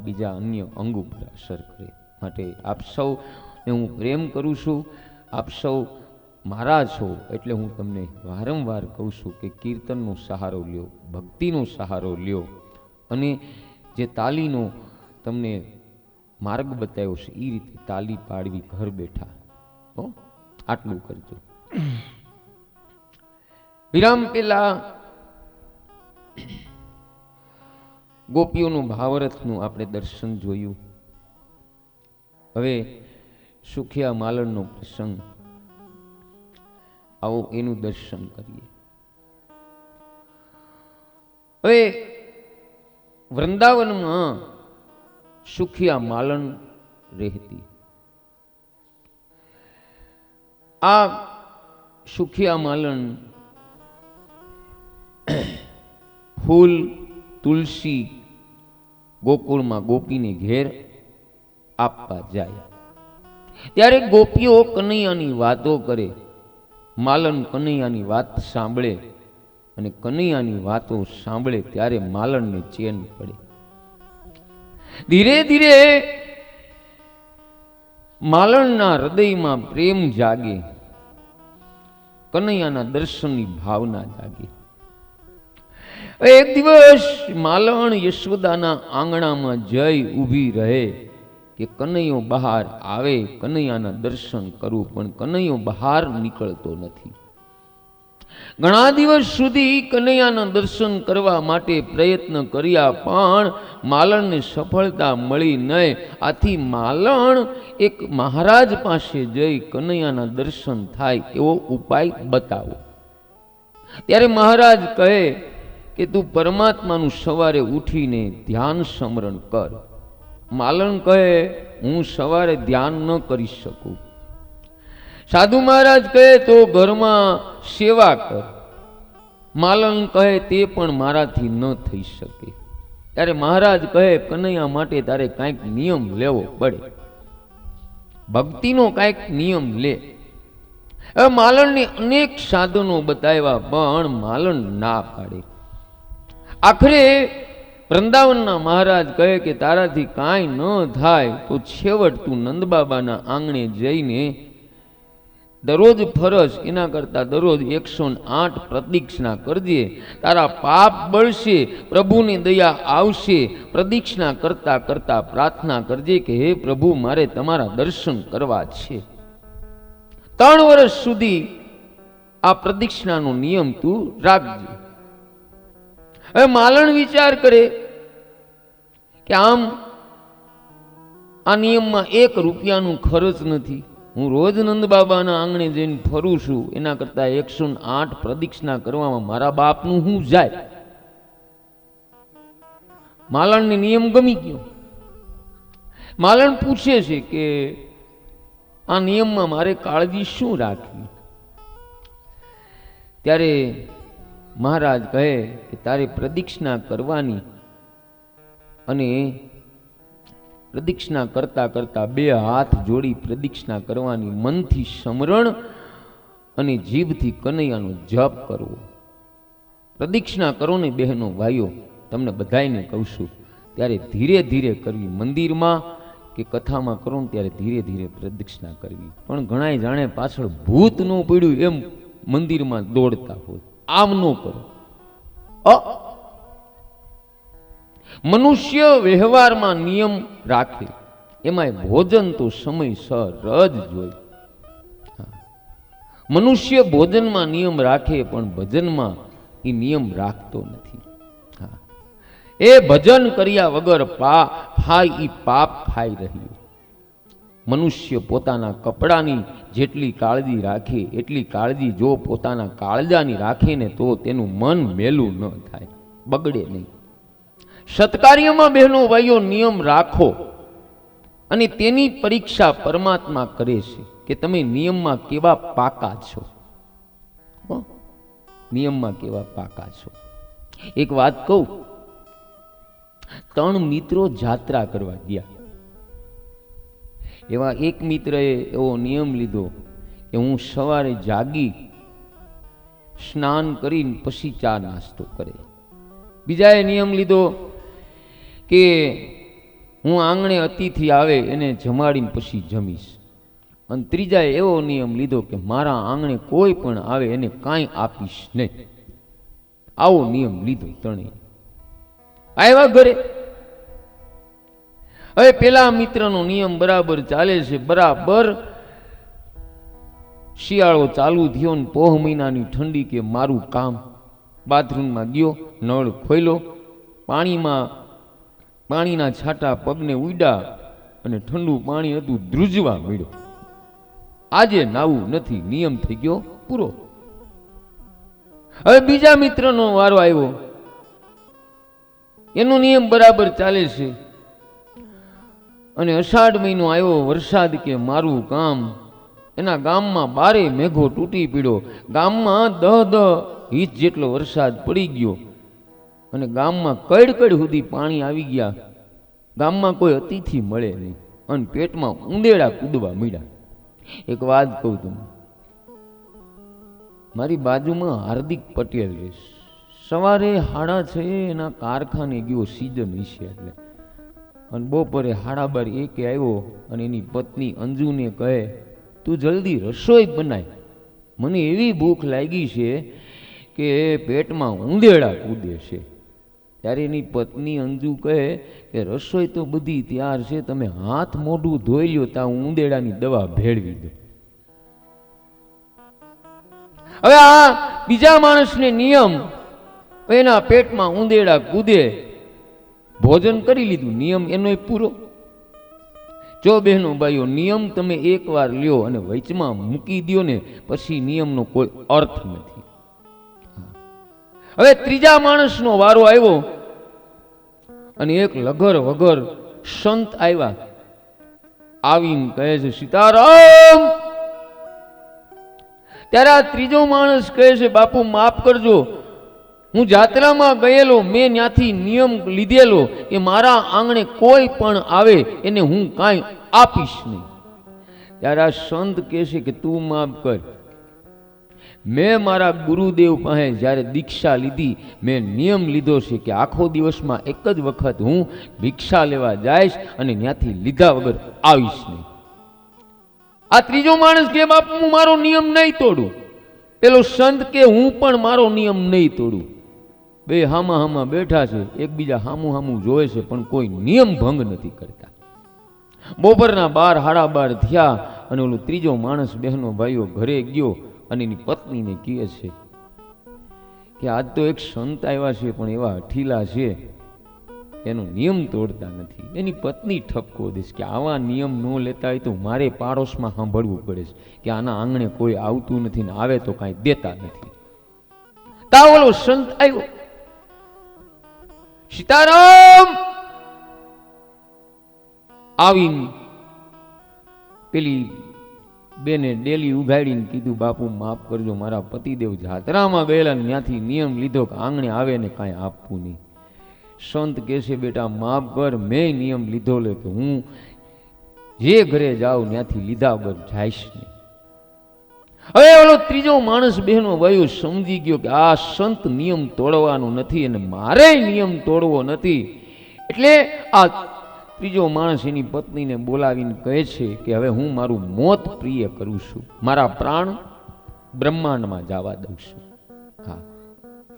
બીજા અન્ય અંગ ઉપર અસર કરે. માટે આપ સૌને હું પ્રેમ કરું છું, આપ સૌ મારા છો, એટલે હું તમને વારંવાર કહું છું કે કીર્તનનો સહારો લ્યો, ભક્તિનો સહારો લ્યો, અને જે તાલીનો તમને માર્ગ બતાવ્યો છે એ રીતે તાલી પાડવી ઘર બેઠા. આટલું કરજો. વિરામ પેલા ગોપીઓનું ભાવરથનું આપણે દર્શન જોયું. હવે સુખિયા માલણનો પ્રસંગ, આવો એનું દર્શન કરીએ. હવે વૃંદાવનમાં સુખિયા માલણ રહેતી. આ સુખિયા માલણ ફૂલ તુલસી ગોકુળમાં ગોપીને ઘેર આપવા જાય. ત્યારે ગોપીઓ કનૈયાની વાતો કરે. માલણ કનૈયાની વાત સાંભળે, અને કનૈયાની વાતો સાંભળે ત્યારે માલણને ચેન પડે. ધીરે ધીરે માલણના હૃદયમાં પ્રેમ જાગે, કનૈયાના દર્શનની ભાવના જાગે. એક દિવસ માલણ યશોદાના આંગણામાં જઈ ઊભી રહે કે કનૈયો બહાર આવે, કનૈયાના દર્શન કરું, પણ કનૈયો બહાર નીકળતો નથી. ઘણા દિવસ સુધી કનૈયાના દર્શન કરવા માટે પ્રયત્ન કર્યા, પણ માલણને સફળતા મળી નહીં. આથી માલણ એક મહારાજ પાસે જઈ કનૈયાના દર્શન થાય એવો ઉપાય બતાવો. ત્યારે મહારાજ કહે કે તું પરમાત્માનું સવારે ઉઠીને ધ્યાન સ્મરણ કર. માલણ કહે હું સવારે ધ્યાન ન કરી શકું. સાધુ મહારાજ કહે તો ઘરમાં સેવા કર. માલણ કહે તે પણ મારાથી ન થઈ શકે. ત્યારે મહારાજ કહે કનૈયા માટે તારે કાંઈક નિયમ લેવો પડે, ભક્તિનો કાંઈક નિયમ લે. હવે માલણને અનેક સાધનો બતાવ્યા, પણ માલણ ના પાડે. આખરે વૃંદાવનના મહારાજ કહે કે તારાથી કાંઈ ન થાય તો છેવટ તું નંદબાબાના આંગણે જઈને દરરોજ ફરજ, એના કરતા દરરોજ 108 પ્રદક્ષિણા કરજે. તારા પાપ બળશે, પ્રભુની દયા આવશે. પ્રદક્ષિણા કરતા કરતા પ્રાર્થના કરજે કે હે પ્રભુ, મારે તમારા દર્શન કરવા છે. 3 વર્ષ સુધી આ પ્રદક્ષિણાનો નિયમ તું રાખજે. હવે માલણ વિચાર કરે કે આમ આ નિયમમાં 1 રૂપિયાનું ખર્ચ નથી. હું રોજ નંદ બાબાના આંગણે જઈને ફરું છું, એના કરતા 108 પ્રદક્ષિણા કરવામાં મારા બાપનું શું જાય? માલણને નિયમ ગમી ગયો. માલણ પૂછે છે કે આ નિયમમાં મારે કાળજી શું રાખવી? ત્યારે મહારાજ કહે કે તારે પ્રદક્ષિણા કરવાની, અને પ્રદક્ષિણા કરતા કરતા 2 હાથ જોડી પ્રદક્ષિણા કરવાની, મનથી સ્મરણ અને જીભથી કનૈયાનો જપ કરવો. પ્રદક્ષિણા કરો ને બહેનો ભાઈઓ, તમને બધાને કહું છું, ત્યારે ધીરે ધીરે કરવી. મંદિરમાં કે કથામાં કરો ને ત્યારે ધીરે ધીરે પ્રદક્ષિણા કરવી. પણ ઘણાય જાણે પાછળ ભૂત ન પડ્યું એમ મંદિરમાં દોડતા હોય, આમ ન કરો. મનુષ્ય વ્યવહારમાં નિયમ રાખે, એમાં ભોજન તો સમયસર જ જોઈએ. મનુષ્ય ભોજનમાં નિયમ રાખે, પણ ભજનમાં એ નિયમ રાખતો નથી. એ ભજન કર્યા વગર ખાય એ પાપ ખાઈ રહ્યું. મનુષ્ય પોતાના કપડાની જેટલી કાળજી રાખે એટલી કાળજી જો પોતાના કાળજાની રાખે ને તો તેનું મન મેલું ન થાય, બગડે નહીં. સત્કાર્યમાં બહેનો ભાઈઓ નિયમ રાખો, અને તેની પરીક્ષા પરમાત્મા કરે છે કે તમે નિયમમાં કેવા પાકા છો. નિયમમાં કેવા પાકા છો. એક વાત કહું, 3 મિત્રો જાત્રા કરવા ગયા. એવા એક મિત્રએ એવો નિયમ લીધો કે હું સવારે જાગી સ્નાન કરીને પછી ચા નાસ્તો કરે. બીજાએ નિયમ લીધો કે હું આંગણે અતિથિ આવે એને જમાડીને પછી જમીશ. અને ત્રીજાએ એવો નિયમ લીધો કે મારા આંગણે કોઈ પણ આવે એને કાંઈ આપીશ નહીં. આવો નિયમ લીધો ત્રણેય. આવ્યા ઘરે. હવે પેલા મિત્રનો નિયમ બરાબર ચાલે છે. બરાબર શિયાળો ચાલુ થયો ને પોહ મહિનાની ઠંડી કે મારું કામ. બાથરૂમમાં ગયો, નળ ખોલ્યો, પાણીના છાંટા પગને ઉડ્યા અને ઠંડુ પાણી હતું ધ્રુજવા મળ્યો. આજે નાવું નથી, નિયમ થઈ ગયો પૂરો. હવે બીજા મિત્રનો વારો આવ્યો. એનો નિયમ બરાબર ચાલે છે અને અષાઢ મહિનો આવ્યો, વરસાદ કે મારું કામ. એના ગામમાં બારે મેઘો તૂટી પડ્યો. ગામમાં 10 ઇંચ જેટલો વરસાદ પડી ગયો અને ગામમાં કડ સુધી પાણી આવી ગયા. ગામમાં કોઈ અતિથિ મળે નહીં અને પેટમાં ઉંદેડા કૂદવા મળ્યા. એક વાત કહું તમને, મારી બાજુમાં હાર્દિક પટેલ છે. સવારે 6:30 એના કારખાને ગયો, સીઝન વિશે એટલે, અને બપોરે 12:30 આવ્યો અને એની પત્ની અંજુને કહે તું જલ્દી રસોઈ બનાય, મને એવી ભૂખ લાગી છે કે પેટમાં ઉંદેડા કૂદે છે. ત્યારે એની પત્ની અંજુ કહે કે રસોઈ તો બધી તૈયાર છે, તમે હાથ મોઢું ધોઈ લ્યો, ત્યાં ઉંદેડાની દવા ભેળવી દો. હવે આ બીજા માણસને નિયમ, એના પેટમાં ઉંદેડા કૂદે, ભોજન કરી લીધું, નિયમ એનો પૂરો. જો બહેનો ભાઈઓ, નિયમ તમે એકવાર લ્યો અને વચમાં મૂકી દો ને પછી નિયમનો કોઈ અર્થ નથી. હવે ત્રીજા માણસનો વારો આવ્યો અને એક લગર વગર સંત આવ્યા. આવીને કહે છે સીતારામ. ત્યારે આ ત્રીજો માણસ કહે છે બાપુ માફ કરજો, હું જાત્રામાં ગયેલો, મેં ત્યાંથી નિયમ લીધેલો કે મારા આંગણે કોઈ પણ આવે એને હું કાંઈ આપીશ નહીં. ત્યારે આ સંત કહે છે કે તું માફ કર, મેં મારા ગુરુદેવ પાસે જ્યારે દીક્ષા લીધી, મેં નિયમ લીધો છે કે આખો દિવસમાં એક જ વખત હું ભિક્ષા લેવા જઈશ અને ત્યાંથી લીધા વગર આવીશ નહીં. આ ત્રીજો માણસ કે બાપુ હું મારો નિયમ નહીં તોડું. પેલો સંત કે હું પણ મારો નિયમ નહીં તોડું. બે હામા બેઠા છે, એકબીજા હામું જોવે છે, પણ કોઈ નિયમ ભંગ નથી કરતા. બપોરના 12:30 થયા અને ઓલો ત્રીજો માણસ બહેનો ભાઈઓ ઘરે ગયો અને એની પત્નીને કહે છે કે આજ તો એક સંત આવ્યા છે પણ એવા અઠીલા છે, એનો નિયમ તોડતા નથી. એની પત્ની ઠપકો દેશ કે આવા નિયમ ન લેતા હોય તો મારે પાડોશમાં સાંભળવું પડે છે કે આના આંગણે કોઈ આવતું નથી ને આવે તો કાંઈ દેતા નથી. તા ઓલો સંત આવ્યો, સીતારામ. આવીને પેલી બેને ડેલી ઉઘાડીને કીધું બાપુ માફ કરજો, મારા પતિદેવ જાત્રામાં ગયેલા ને ત્યાંથી નિયમ લીધો કે આંગણે આવે ને કાંઈ આપવું નહીં. સંત કહે છે બેટા માફ કર, મેં નિયમ લીધો લે કે હું જે ઘરે જાઉં ત્યાંથી લીધા વગર જઈશ નહીં. હવે ઓલો ત્રીજો માણસ બહેનો ભાઈઓ સમજી ગયો કે આ સંત નિયમ તોડવાનો નથી અને મારે નિયમ તોડવો નથી. એટલે આ ત્રીજો માણસ એની પત્નીને બોલાવીને કહે છે કે હવે હું મારું મોત પ્રિય કરું છું, મારા પ્રાણ બ્રહ્માંડમાં જવા દઉં છું. હા,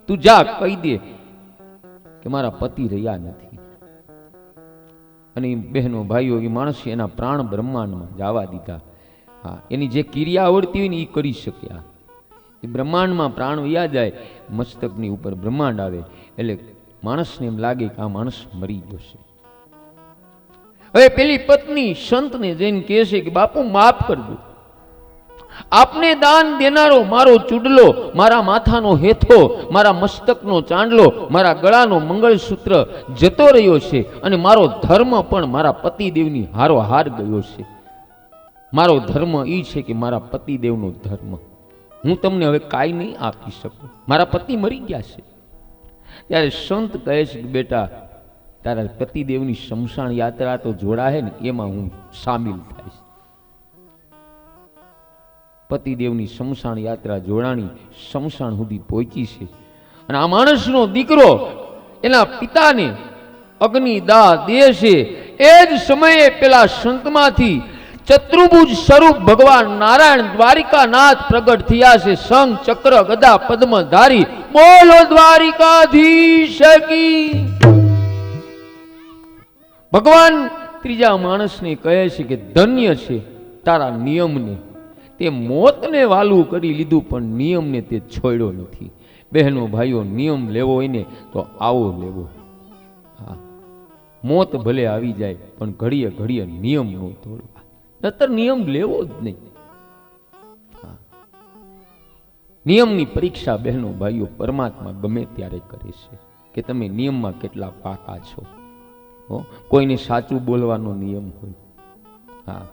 તું જા કહી દે કે મારા પતિ રહ્યા નથી. અને બહેનો ભાઈઓ, એ માણસે એના પ્રાણ બ્રહ્માંડમાં જવા દીધા. હા, એની જે ક્રિયા આવડતી હોય ને એ કરી શક્યા. એ બ્રહ્માંડમાં પ્રાણ વયા જાય, મસ્તકની ઉપર બ્રહ્માંડ આવે એટલે માણસને એમ લાગે કે આ માણસ મરી ગયો છે. હવે પેલી પત્ની સંતને જઈને કહે છે કે બાપુ માફ કરજો, આપને દાન દેનારો મારો ચૂડલો, મારા માથાનો હેથો, મારા મસ્તકનો ચાંદલો, મારા ગળાનો મંગળસૂત્ર જતો રહ્યો છે અને મારો ધર્મ પણ મારા પતિદેવની હારોહાર ગયો છે. મારો ધર્મ એ છે કે મારા પતિદેવનો ધર્મ હું તમને હવે કાંઈ નહીં આપી શકું, મારા પતિ મરી ગયા છે. ત્યારે સંત કહે છે કે બેટા તારા પતિદેવની શમશાન યાત્રા તો જોડાય ને એમાં હું સામેલ થઈશ. પતિદેવની શમશાન યાત્રા જોડાણી, શમશાન સુધી પહોંચી છે અને આ માણસનો દીકરો એના પિતાને અગ્નિ દાહ દે છે. એ જ સમયે પેલા સંતમાંથી ચતુર્ભુજ સ્વરૂપ ભગવાન નારાયણ દ્વારિકાનાથ પ્રગટ થયા છે. શંખ ચક્ર ગદા પદ્મધારી, બોલો દ્વારિકાધીશ કી. ભગવાન ત્રીજા માણસને કહે છે કે ધન્ય છે તારા નિયમને. તે મોતને વાલું કરી લીધું પણ નિયમને તે છોડ્યો નથી. બહેનો ભાઈઓ, નિયમ લેવો હોય ને તો આવો લેવો. હા, મોત ભલે આવી જાય પણ ઘડીએ ઘડીએ નિયમ નો તોડવા, નતર નિયમ લેવો જ નહીં. નિયમની પરીક્ષા બહેનો ભાઈઓ પરમાત્મા ગમે ત્યારે કરે છે કે તમે નિયમમાં કેટલા પાકા છો. કોઈને સાચું બોલવાનો નિયમ હોય, હા,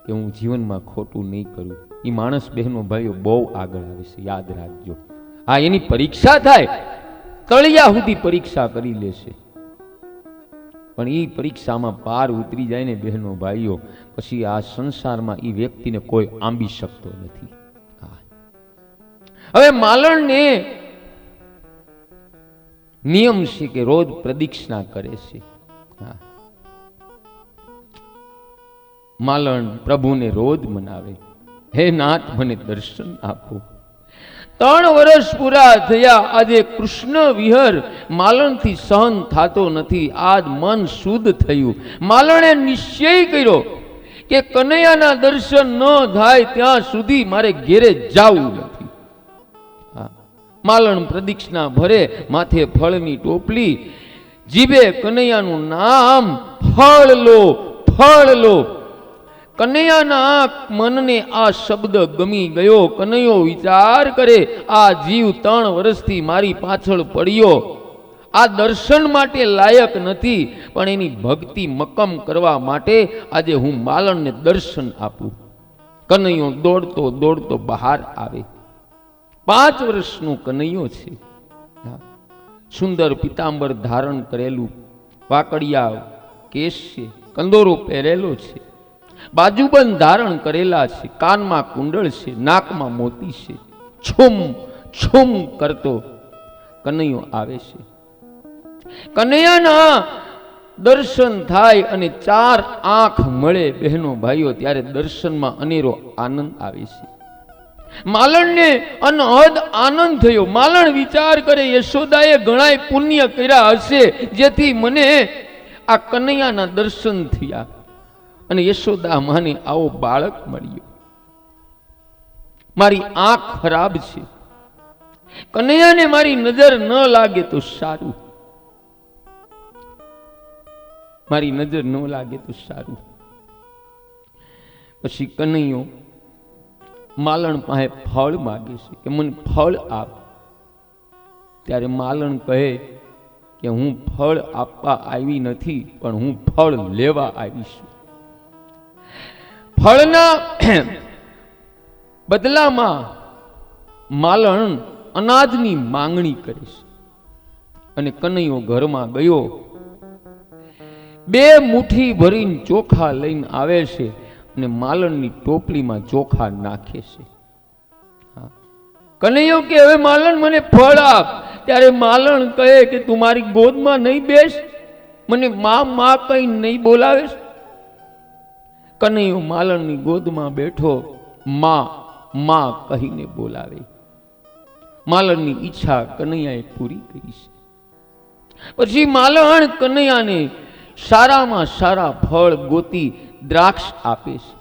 કે હું જીવનમાં ખોટું નહીં કરું, એ માણસ બહેનો ભાઈઓ બહુ આગળ આવે છે, યાદ રાખજો. હા, એની પરીક્ષા થાય, તળિયા સુધી પરીક્ષા કરી લેશે, પણ એ પરીક્ષામાં પાર ઉતરી જાય ને બહેનો ભાઈઓ, પછી આ સંસારમાં એ વ્યક્તિને કોઈ આંબી શકતો નથી. હવે માલણને નિયમ છે કે રોજ પ્રદક્ષિણા કરે છે. માલણ પ્રભુને રોજ મનાવે, હે નાથ મને દર્શન આપો. 3 વર્ષ પૂરા થયા, આજે કૃષ્ણ વિહર માલણથી સહન થતો નથી. આજ મન શુદ્ધ થયું. માલણે નિશ્ચય કર્યો કે કનૈયાના દર્શન ન થાય ત્યાં સુધી મારે ઘેરે જવું નથી. માલણ પ્રદક્ષિણા ભરે, માથે ફળની ટોપલી, જીભે કનૈયાનું નામ, ફળ લો ફળ લો. કનૈયાના મનને આ શબ્દ ગમી ગયો. કનૈયો વિચાર કરે, આ જીવ 3 વર્ષથી મારી પાછળ પડ્યો, આ દર્શન માટે લાયક નથી, પણ એની ભક્તિ મક્કમ કરવા માટે આજે હું માલણને દર્શન આપું. કનૈયો દોડતો દોડતો બહાર આવે. 5 વર્ષનો કનૈયો છે. સુંદર પિતાંબર ધારણ કરેલું, વાકડિયા કેસ છે, કંદોરો પહેરેલો છે, બાજુબંધ ધારણ કરેલા છે, કાનમાં કુંડળ છે, નાકમાં મોતી છે. છુમ છુમ કરતો કનૈયો આવે છે. કનૈયાના દર્શન થાય અને 4 આંખ મળે બહેનો ભાઈઓ, ત્યારે દર્શનમાં અનેરો આનંદ આવે છે. માલણને અનહદ આનંદ થયો. માલણ વિચાર કરે, યશોદાએ ઘણાય પુણ્ય કર્યા હશે જેથી મને આ કનૈયાના દર્શન થયા, અને યશોદા માને આવો બાળક મળ્યો. મારી આંખ ખરાબ છે, કનૈયાને મારી નજર ન લાગે તો સારું, મારી નજર ન લાગે તો સારું. પછી કનૈયો માલણ પાસે ફળ માગે છે કે મને ફળ આપ. ત્યારે માલણ કહે કે હું ફળ આપવા આવી નથી, પણ હું ફળ લેવા આવી છું. ફળના બદલામાં માલણ અનાજની માંગણી કરે છે, અને કનૈયો ઘરમાં ગયો, 2 મુઠ્ઠી ભરીને ચોખા લઈને આવે છે, અને માલણની ટોપલીમાં ચોખા નાખે છે. કનૈયો કે હવે માલણ મને ફળ આપ. ત્યારે માલણ કહે કે તું મારી ગોદમાં નહીં બેસ, મને માં કઈ નહીં બોલાવે. કનૈયો માલણની ગોદમાં બેઠો, માં કહીને બોલાવે. માલણની ઈચ્છા કનૈયાએ પૂરી કરી છે. પછી માલણ કનૈયાને સારામાં સારા ફળ ગોતી દ્રાક્ષ આપે છે.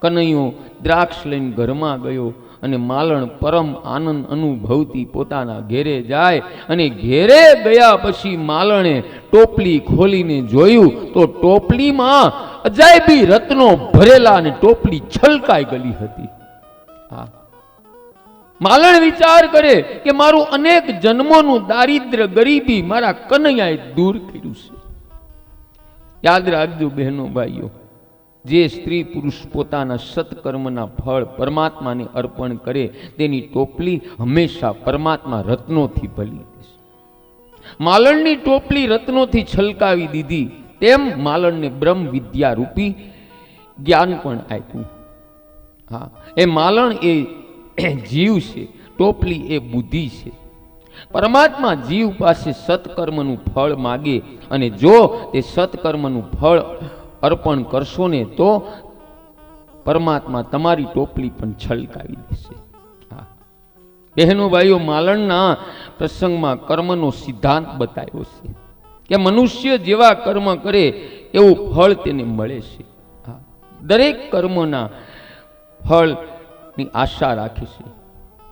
કનૈયો દ્રાક્ષ લઈને ઘરમાં ગયો, અને માલણ પરમ આનંદ અનુભવતી પોતાના ઘેરે જાય. અને ઘેરે ગયા પછી માલણે ટોપલી ખોલીને જોયું તો ટોપલીમાં અજાયબી રત્નો ભરેલા, અને ટોપલી છલકાઈ ગઈ હતી. માલણ વિચાર કરે કે મારું અનેક જન્મોનું દારિદ્ર ગરીબી મારા કનૈયાએ દૂર કર્યું છે. યાદ રાખજો બહેનો ભાઈઓ, જે સ્ત્રી પુરુષ પોતાના સત્કર્મના ફળ પરમાત્માને અર્પણ કરે તેની ટોપલી હંમેશા પરમાત્મા રત્નોથી ભરી દેશે. માલણની ટોપલી રત્નોથી છલકાવી દીધી, તેમ માલણને બ્રહ્મ વિદ્યા રૂપી જ્ઞાન પણ આપ્યું. હા, એ માલણ એ જીવ છે, ટોપલી એ બુદ્ધિ છે. પરમાત્મા જીવ પાસે સત્કર્મનું ફળ માગે અને જો તે સત્કર્મનું ફળ અર્પણ કરશો ને તો પરમાત્મા તમારી ટોપલી પણ છલકાવી દેશે. બહેનો ભાઈઓ, માલણના પ્રસંગમાં કર્મનો સિદ્ધાંત બતાવ્યો છે કે મનુષ્ય જેવા કર્મ કરે એવું ફળ તેને મળે છે. દરેક કર્મના ફળની આશા રાખે છે,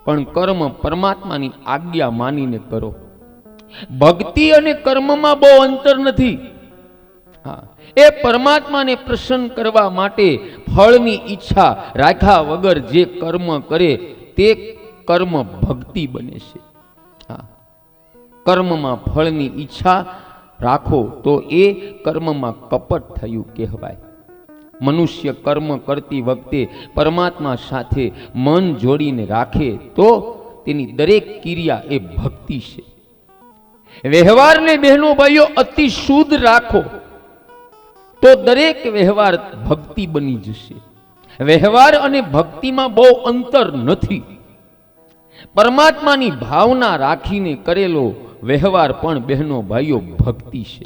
પણ કર્મ પરમાત્માની આજ્ઞા માનીને કરો. ભક્તિ અને કર્મમાં બહુ અંતર નથી. એ પરમાત્માને પ્રસન્ન કરવા માટે ફળની ઈચ્છા રાખ્યા વગર જે કર્મ કરે તે કર્મ ભક્તિ બને છે. કર્મમાં ફળની ઈચ્છા રાખો તો એ કર્મમાં કપટ થયું કહેવાય. મનુષ્ય કર્મ કરતી વખતે પરમાત્મા સાથે મન જોડીને રાખે તો તેની દરેક ક્રિયા એ ભક્તિ છે. વ્યવહારને બહેનો ભાઈઓ અતિ શુદ્ધ રાખો તો દરેક વ્યવહાર ભક્તિ બની જશે. વ્યવહાર અને ભક્તિમાં બહુ અંતર નથી. પરમાત્માની ભાવના રાખીને કરેલો વ્યવહાર પણ બહેનો ભાઈઓ ભક્તિ છે.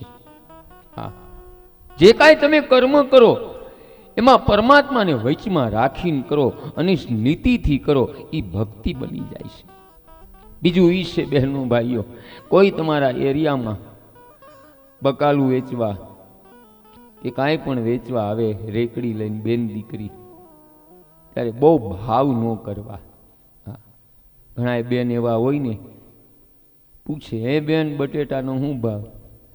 જે કાંઈ તમે કર્મ કરો એમાં પરમાત્માને વચમાં રાખીને કરો અને નીતિથી કરો, એ ભક્તિ બની જાય છે. બીજું એ છે બહેનો ભાઈઓ, કોઈ તમારા એરિયામાં બકાલું વેચવા કે કાંઈ પણ વેચવા આવે, રેકડી લઈને બેન દીકરી, ત્યારે બહુ ભાવ ન કરવા. ઘણા બેન એવા હોય ને, પૂછે, હે બેન બટેટાનો શું ભાવ?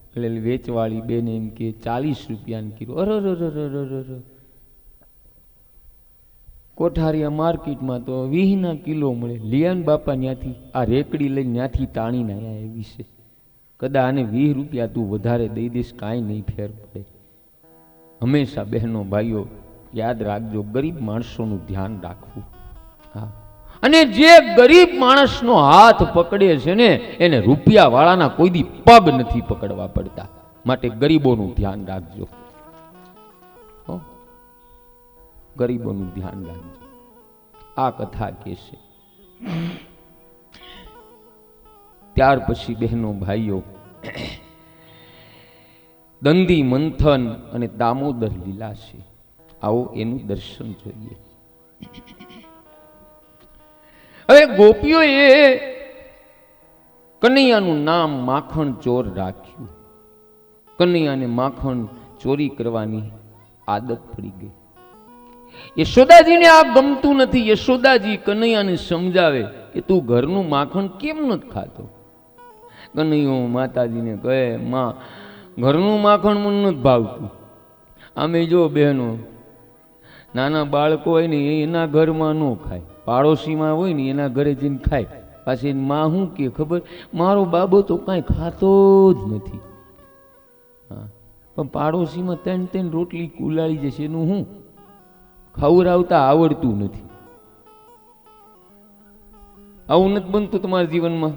એટલે વેચવાળી બેન એમ કે 40 રૂપિયાનો કિલો. અરર, કોઠારિયા માર્કેટમાં તો 20 કિલો મળે. લિયાન બાપા ત્યાંથી આ રેકડી લઈને ત્યાંથી તાણીને આવ્યા એવી છે. કદા આને 20 રૂપિયા તું વધારે દઈ દઈશ, કાંઈ નહીં ફેર પડે. હંમેશા બહેનો ભાઈઓ યાદ રાખજો, ગરીબ માણસોનું ધ્યાન રાખવું. અને જે ગરીબ માણસનો હાથ પકડે છે ને એને રૂપિયા વાળાના કોઈ દી પગ નથી પકડવા પડતા. માટે ગરીબોનું ધ્યાન રાખજો, ગરીબોનું ધ્યાન રાખજો. આ કથા કે છે. ત્યાર પછી બહેનો ભાઈઓ, દંડી મંથન અને દામોદર લીલા છે. આવો એનું દર્શન જોઈએ. હવે ગોપીઓએ કનૈયાનું નામ માખણ ચોર રાખ્યું. કનૈયાને માખણ ચોરી કરવાની આદત પડી ગઈ. યશોદાજીને આ ગમતું નથી. યશોદાજી કનૈયાને સમજાવે કે તું ઘરનું માખણ કેમ નથી ખાતો? કનૈયો માતાજીને કહે, માં, ઘરનું માખણ મને નથી ભાવતું. આમે જો બહેનો, નાના બાળકો હોય ને એના ઘરમાં ન ખાય, પાડોશીમાં હોય ને એના ઘરે જઈને ખાય. પાછી માં શું કે ખબર, મારો બાબો તો કાંઈ ખાતો જ નથી. પણ પાડોશીમાં 3 રોટલી કુલાળી જશે, એનું હું ખવડાવતા આવડતું નથી. આવું નથી બનતું તમારા જીવનમાં?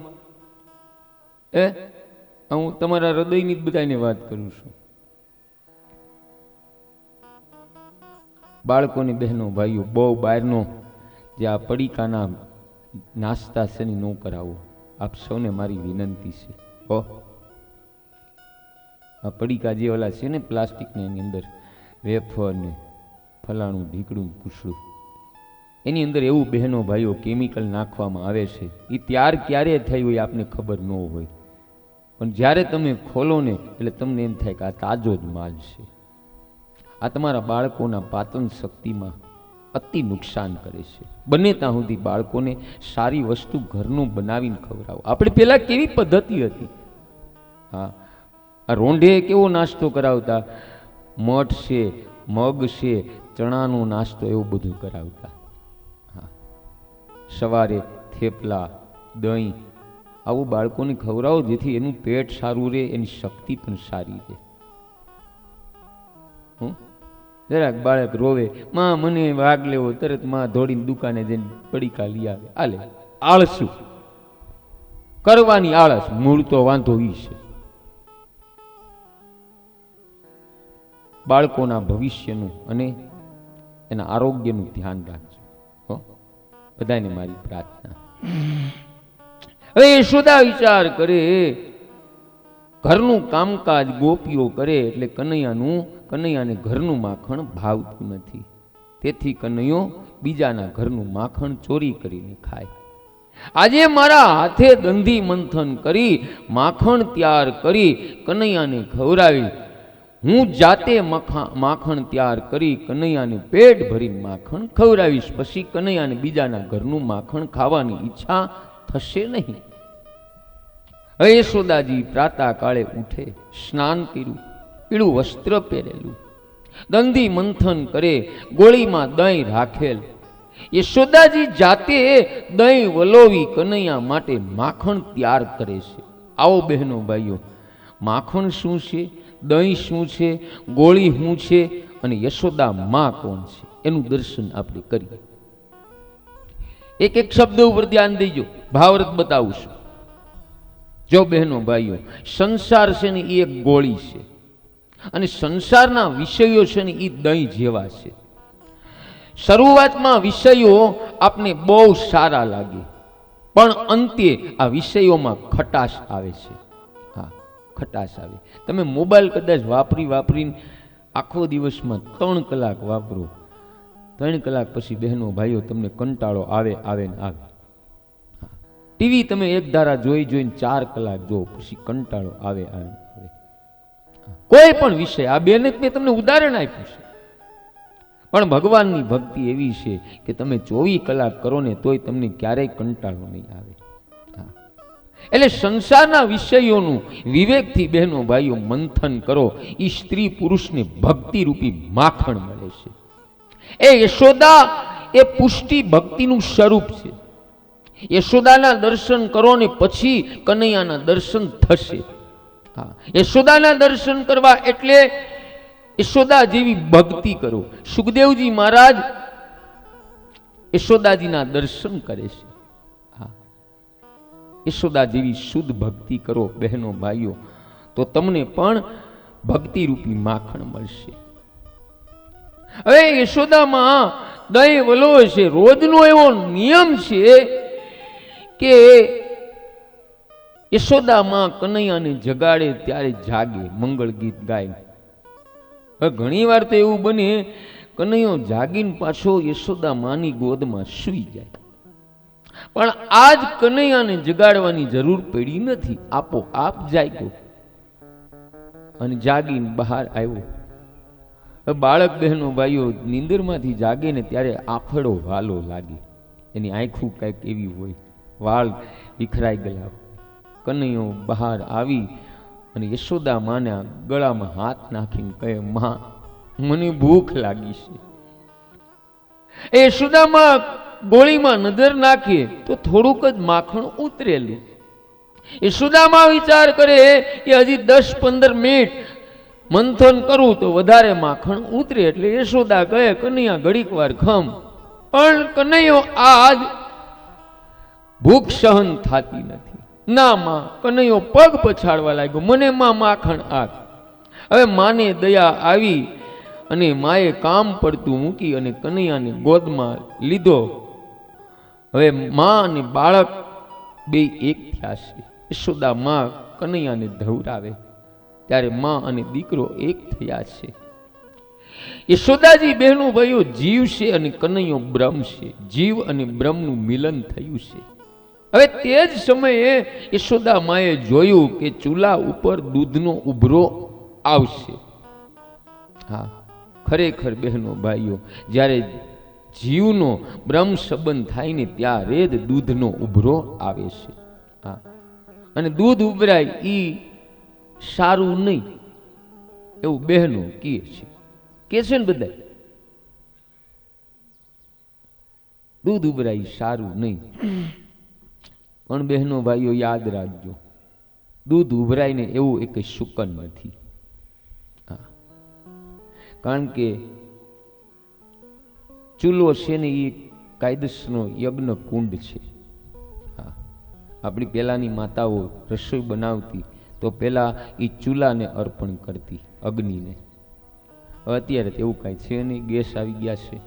હું તમારા હૃદયની જ બધાને વાત કરું છું. બાળકોની બહેનો ભાઈઓ, બહુ બહારનો જે આ પડીકાના નાસ્તા છે ને ન કરાવો. આપ સૌને મારી વિનંતી છે. આ પડીકા જે ઓલા છે ને પ્લાસ્ટિકની, એની અંદર વેફર ને ફલાણું ઢીકડું પૂછડું, એની અંદર એવું બહેનો ભાઈઓ કેમિકલ નાખવામાં આવે છે. એ ત્યાર ક્યારે થઈ હોય આપને ખબર ન હોય, પણ જ્યારે તમે ખોલો ને એટલે તમને એમ થાય કે આ તાજો જ માલ છે. આ તમારા બાળકોના પાચન શક્તિમાં અતિ નુકસાન કરે છે. બને ત્યાં સુધી બાળકોને સારી વસ્તુ ઘરનું બનાવીને ખવડાવો. આપણે પહેલા કેવી પદ્ધતિ હતી? આ રોંઢે કેવો નાસ્તો કરાવતા? મઠ છે, મગ છે, ચણાનો નાસ્તો, એવું બધું કરાવતા. સવારે થેપલા, દહીં, આવું બાળકોને ખવડાવો, જેથી એનું પેટ સારું રહે, એની શક્તિ પણ સારી રહે. જરાક બાળક રોવે, માં મને વાગ લેવો, તરત માં દોડીને દુકાને જઈને પડીકા લઈ આવે. આલે આળસુ કરવાની આળસ, મૂળ તો વાંધો ઈ છે. બાળકોના ભવિષ્યનું અને એના આરોગ્યનું ધ્યાન રાખજો. બધાને મારી પ્રાર્થના. હવે યશોદા વિચાર કરે, ઘરનું કામકાજ ગોપીઓ કરે એટલે કનૈયાને ઘરનું માખણ ભાવતું નથી. તેથી કનૈયો બીજાના ઘરનું માખણ ચોરી કરીને ખાય. આજે મારા હાથે દંધી મંથન કરી માખણ તૈયાર કરી કનૈયાને ખવડાવી, હું જાતે માખણ તૈયાર કરી કનૈયાને પેટ ભરીને માખણ ખવડાવીશ. પછી કનૈયાને બીજાના ઘરનું માખણ ખાવાની ઈચ્છા થશે નહીં. હવે યશોદાજી પ્રાતઃ કાળે ઉઠે, સ્નાન કર્યું, પીળું વસ્ત્ર પહેરેલું, દંધી મંથન કરે, ગોળીમાં દહીં રાખેલ. યશોદાજી જાતે દહીં વલોવી કનૈયા માટે માખણ તૈયાર કરે છે. આવો બહેનો ભાઈઓ, માખણ શું છે, દહીં શું છે, ગોળી શું છે અને યશોદા માં કોણ છે એનું દર્શન આપણે કરીએ. એક એક શબ્દ ઉપર ધ્યાન દેજો, ભાવાર્થ બતાવું છું. જો બહેનો ભાઈઓ, સંસાર છે ને એ એક ગોળી છે અને સંસારના વિષયો છે ને એ દહીં જેવા છે. શરૂઆતમાં વિષયો આપને બહુ સારા લાગે, પણ અંતે આ વિષયોમાં ખટાશ આવે છે. હા, ખટાશ આવે. તમે મોબાઈલ કદાચ વાપરીને આખો દિવસમાં 3 કલાક વાપરો, 3 કલાક પછી બહેનો ભાઈઓ તમને કંટાળો આવે ને આવે. ટીવી તમે એક ધારા જોઈને 4 કલાક જો, પછી કંટાળો આવે. કોઈ પણ વિષય, આ બેને મેં તમને ઉદાહરણ આપ્યું છે, પણ ભગવાનની ભક્તિ એવી છે કે તમે 24 કલાક કરો ને તોય તમને ક્યારેય કંટાળો નહીં આવે. એટલે સંસારના વિષયોનું વિવેકથી બહેનો ભાઈઓ મંથન કરો, એ સ્ત્રી પુરુષને ભક્તિ રૂપી માખણ મળે છે. એ યશોદા એ પુષ્ટિ ભક્તિનું સ્વરૂપ છે. યશોદાના દર્શન કરો ને પછી કનૈયાના દર્શન થશે. હા, યશોદાના દર્શન કરવા એટલે યશોદા જેવી ભક્તિ કરો. સુખદેવજી મહારાજ યશોદાજીના દર્શન કરે છે. હા, યશોદા જેવી શુદ્ધ ભક્તિ કરો બહેનો ભાઈઓ, તો તમને પણ ભક્તિ રૂપી માખણ મળશે. હવે યશોદામાં દહીં વલોવે છે. રોજનો એવો નિયમ છે કે યશોદામાં કનૈયાને જગાડે ત્યારે જાગે, મંગળ ગીત ગાય. ઘણી વાર તો એવું બને, કનૈયો જાગીને પાછો યશોદા માની ગોદમાં સૂઈ જાય. પણ આજ કનૈયાને જગાડવાની જરૂર પડી નથી, આપોઆપ જાગ્યો અને જાગીને બહાર આવ્યો. બાળક બહેનો ભાઈઓ નીંદરમાંથી જાગે ને ત્યારે આફડો વાલો લાગે, એની આંખું કંઈક એવી હોય, વાળ વિખરાઈ ગયા. કનૈયો બહાર આવી અને યશોદા માના ગળામાં હાથ નાખીને કહે, માં મને ભૂખ લાગી છે. એ યશોદામાં ગોળીમાં નજર નાખીએ તો થોડુંક જ માખણ ઉતરેલું. યશોદામાં વિચાર કરે કે હજી 10-15 મિનિટ મંથન કરું તો વધારે માખણ ઉતરે. એટલે યશોદા કહે, કનૈયા ઘડીક વાર ખમ. પણ કનૈયો આજ ભૂખ સહન થતી નથી. ના માં, કનૈયો પગ પછાડવા લાગ્યો, મને માં માખણ આપ. હવે માને દયા આવી અને માએ કામ પડતું મૂકી અને કનૈયાને ગોદમાં લીધો. હવે માં અને બાળક બે એક થયા છે. યશોદા માં કનૈયાને ધવરાવે ત્યારે માં અને દીકરો એક થયા છે. યશોદાજી બહેનો ભાઈઓ જીવ છે અને કનૈયો બ્રહ્મ છે. જીવ અને બ્રહ્મનું મિલન થયું છે. હવે તે જ સમયે યશોદા માએ જોયું કે ચૂલા ઉપર દૂધનો ઉભરો આવશે. હા, ખરેખર બહેનો ભાઈઓ, જ્યારે જીવનો બ્રહ્મ સંબંધ થાય ને ત્યારે જ દૂધનો ઉભરો આવે છે. હા, અને દૂધ ઉભરાય એ સારું નહીં એવું બહેનો કહે છે ને બધા. દૂધ ઉભરાય સારું નહીં. પણ બહેનો ભાઈઓ યાદ રાખજો, દૂધ ઉભરાય ને એવું એક શુકન નથી. કારણ કે ચૂલો છે ને એ કાયદેસરનો યજ્ઞ કુંડ છે. આપણી પહેલાની માતાઓ રસોઈ બનાવતી તો પહેલા એ ચૂલાને અર્પણ કરતી, અગ્નિને. અત્યારે તો એવું કાંઈ છે નહીં, ગેસ આવી ગયા છે.